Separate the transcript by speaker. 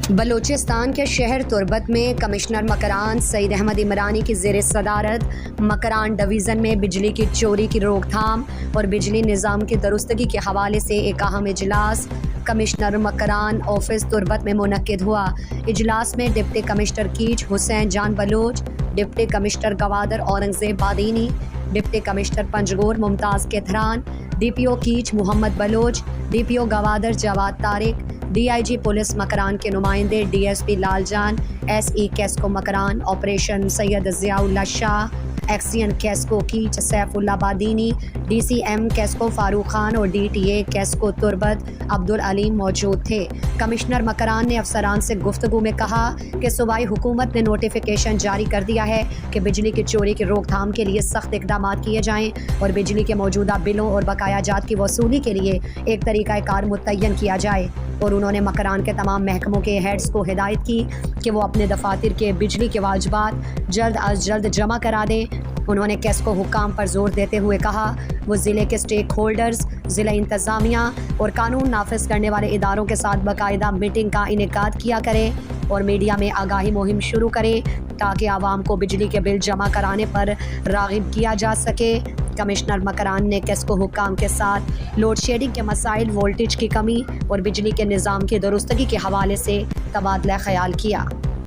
Speaker 1: بلوچستان کے شہر تربت میں کمشنر مکران سعید احمد عمرانی کی زیر صدارت مکران ڈویژن میں بجلی کی چوری کی روک تھام اور بجلی نظام کی درستگی کے حوالے سے ایک اہم اجلاس کمشنر مکران آفس تربت میں منعقد ہوا۔ اجلاس میں deputy commissioner Kech Hussain Jan Baloch, deputy commissioner Gwadar Aurangzeb Badini, deputy commissioner Panjgur Mumtaz Ketran, D P O Kech Muhammad Baloch, D P O Gwadar Jawad Tariq, D I G police Makran کے نمائندے D S P Lal Jan, S E QESCO Makran operation Syed Zia Ullah Shah, XEN QESCO Kech Saif Ullah Badini, D C M QESCO Farooq Khan اور ڈی ٹی اے کیسکو تربت عبدالعلیم موجود تھے۔ کمشنر مکران نے افسران سے گفتگو میں کہا کہ صوبائی حکومت نے نوٹیفیکیشن جاری کر دیا ہے کہ بجلی کی چوری کی روک تھام کے لیے سخت اقدامات کیے جائیں اور بجلی کے موجودہ بلوں اور بقایا جات کی وصولی کے لیے ایک طریقہ کار متعین کیا جائے، اور انہوں نے مکران کے تمام محکموں کے ہیڈز کو ہدایت کی کہ وہ اپنے دفاتر کے بجلی کے واجبات جلد از جلد جمع کرا دیں۔ انہوں نے کیسکو حکام پر زور دیتے ہوئے کہا وہ ضلع کے سٹیک ہولڈرز، ضلع انتظامیہ اور قانون نافذ کرنے والے اداروں کے ساتھ باقاعدہ میٹنگ کا انعقاد کیا کرے اور میڈیا میں آگاہی مہم شروع کرے تاکہ عوام کو بجلی کے بل جمع کرانے پر راغب کیا جا سکے۔ کمشنر مکران نے کیسکو حکام کے ساتھ لوڈ شیڈنگ کے مسائل، وولٹیج کی کمی اور بجلی کے نظام کی درستگی کے حوالے سے تبادلہ خیال کیا۔